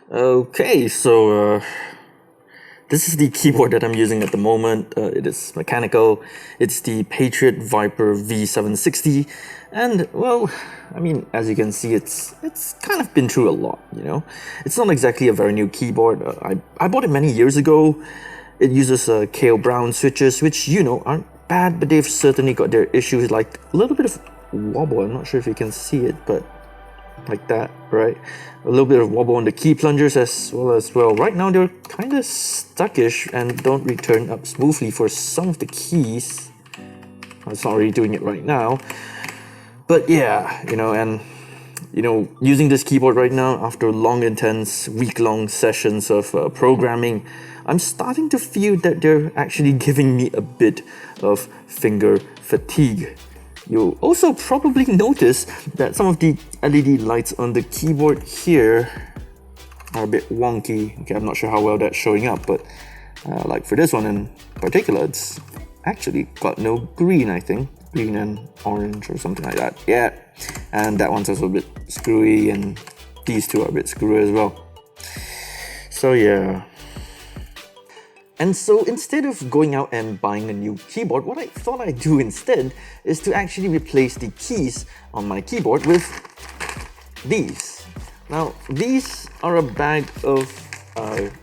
Okay, so this is the keyboard that I'm using at the moment. It is mechanical. It's the Patriot Viper V760, and well, I mean, as you can see, it's kind of been through a lot. It's not exactly a very new keyboard. I bought it many years ago. It uses Gateron Browns switches, which aren't bad, but they've certainly got their issues, like a little bit of wobble. I'm not sure if you can see it, but like that, right? A little bit of wobble on the key plungers as well. Right now they're kind of stuckish and don't return up smoothly for some of the keys. It's not really doing it right now. But yeah, using this keyboard right now after long, intense, week-long sessions of programming, I'm starting to feel that they're actually giving me a bit of finger fatigue. You'll also probably notice that some of the LED lights on the keyboard here are a bit wonky. Okay, I'm not sure how well that's showing up, but like for this one in particular, it's actually got no green, I think. Green and orange or something like that. Yeah, and that one's also a bit screwy, and these two are a bit screwy as well. So yeah. And so instead of going out and buying a new keyboard, what I thought I'd do instead is to actually replace the keys on my keyboard with these. Now, these are a bag of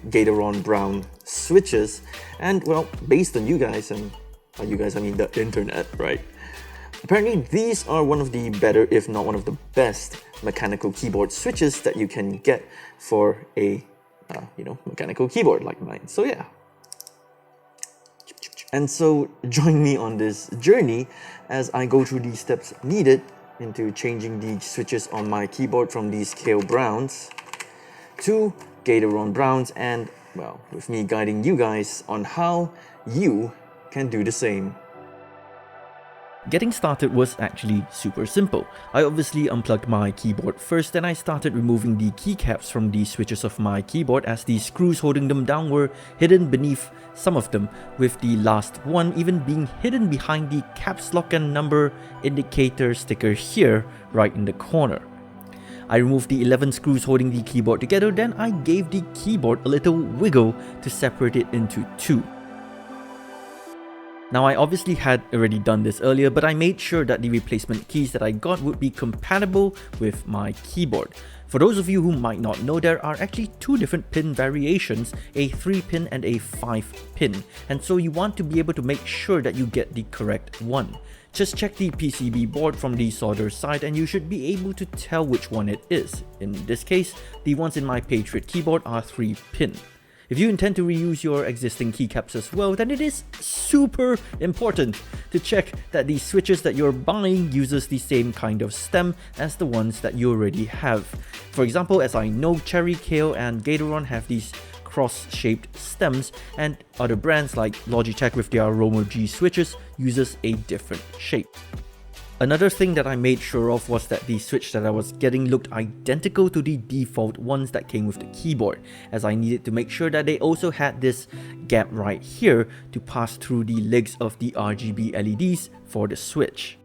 Gateron Brown switches, and well, based on you guys, and by you guys I mean the internet, right? Apparently, these are one of the better, if not one of the best, mechanical keyboard switches that you can get for a mechanical keyboard like mine. So yeah. And so join me on this journey as I go through the steps needed into changing the switches on my keyboard from these Gateron Browns to Gateron Browns, and well, with me guiding you guys on how you can do the same. Getting started was actually super simple. I obviously unplugged my keyboard first, then I started removing the keycaps from the switches of my keyboard, as the screws holding them down were hidden beneath some of them, with the last one even being hidden behind the caps lock and number indicator sticker here, right in the corner. I removed the 11 screws holding the keyboard together, then I gave the keyboard a little wiggle to separate it into two. Now, I obviously had already done this earlier, but I made sure that the replacement keys that I got would be compatible with my keyboard. For those of you who might not know, there are actually two different pin variations, a 3-pin and a 5-pin, and so you want to be able to make sure that you get the correct one. Just check the PCB board from the solder side and you should be able to tell which one it is. In this case, the ones in my Patriot keyboard are 3-pin. If you intend to reuse your existing keycaps as well, then it is super important to check that the switches that you're buying uses the same kind of stem as the ones that you already have. For example, as I know, Cherry, Kale and Gateron have these cross-shaped stems, and other brands like Logitech with their Romo G switches uses a different shape. Another thing that I made sure of was that the switch that I was getting looked identical to the default ones that came with the keyboard, as I needed to make sure that they also had this gap right here to pass through the legs of the RGB LEDs for the switch.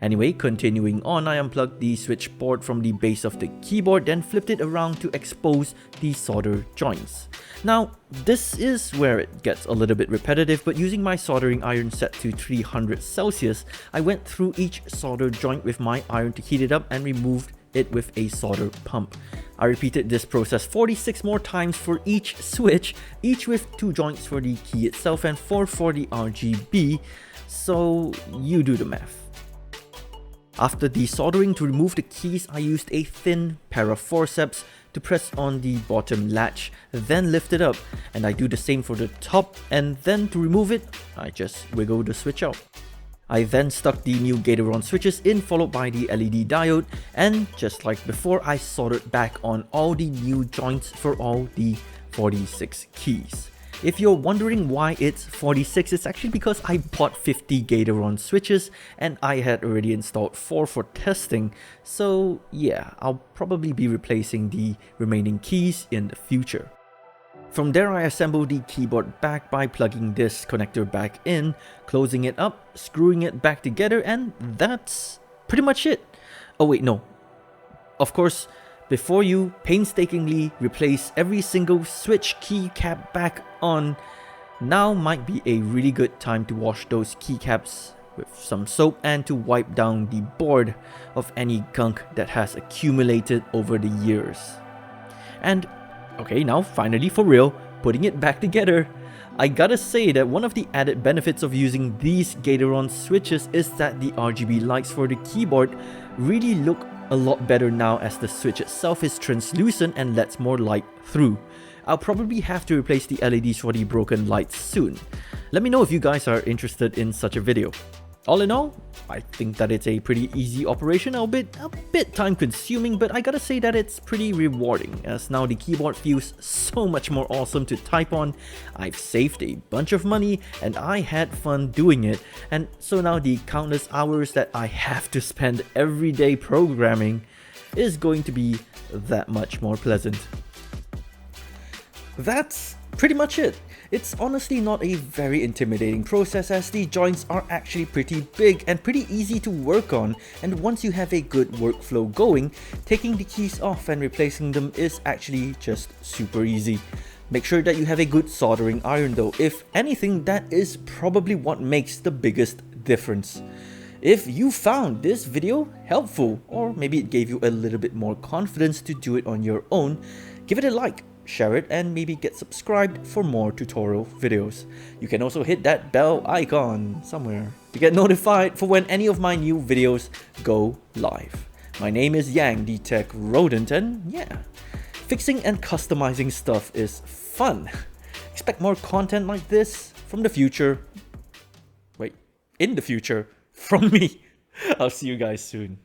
Anyway, continuing on, I unplugged the switch port from the base of the keyboard, then flipped it around to expose the solder joints. Now, this is where it gets a little bit repetitive, but using my soldering iron set to 300 Celsius, I went through each solder joint with my iron to heat it up and removed it with a solder pump. I repeated this process 46 more times for each switch, each with 2 joints for the key itself and 4 for the RGB, so you do the math. After desoldering to remove the keys, I used a thin pair of forceps to press on the bottom latch, then lift it up, and I do the same for the top, and then to remove it, I just wiggle the switch out. I then stuck the new Gateron switches in, followed by the LED diode, and just like before, I soldered back on all the new joints for all the 46 keys. If you're wondering why it's 46, it's actually because I bought 50 Gateron switches and I had already installed 4 for testing, so yeah, I'll probably be replacing the remaining keys in the future. From there, I assembled the keyboard back by plugging this connector back in, closing it up, screwing it back together, and that's pretty much it. Oh wait, no. Of course, before you painstakingly replace every single switch keycap back on, now might be a really good time to wash those keycaps with some soap and to wipe down the board of any gunk that has accumulated over the years. And okay, now finally for real, putting it back together. I gotta say that one of the added benefits of using these Gateron switches is that the RGB lights for the keyboard really look a lot better now as the switch itself is translucent and lets more light through. I'll probably have to replace the LEDs for the broken lights soon. Let me know if you guys are interested in such a video. All in all, I think that it's a pretty easy operation, a bit time consuming, but I gotta say that it's pretty rewarding, as now the keyboard feels so much more awesome to type on. I've saved a bunch of money and I had fun doing it, and so now the countless hours that I have to spend every day programming is going to be that much more pleasant. That's pretty much it. It's honestly not a very intimidating process, as the joints are actually pretty big and pretty easy to work on, and once you have a good workflow going, taking the keys off and replacing them is actually just super easy. Make sure that you have a good soldering iron though. If anything, that is probably what makes the biggest difference. If you found this video helpful, or maybe it gave you a little bit more confidence to do it on your own, give it a like, share it, and maybe get subscribed for more tutorial videos. You can also hit that bell icon somewhere to get notified for when any of my new videos go live. My name is Yang, the TechRodent, and yeah, fixing and customizing stuff is fun. Expect more content like this from the future. Wait, in the future, from me. I'll see you guys soon.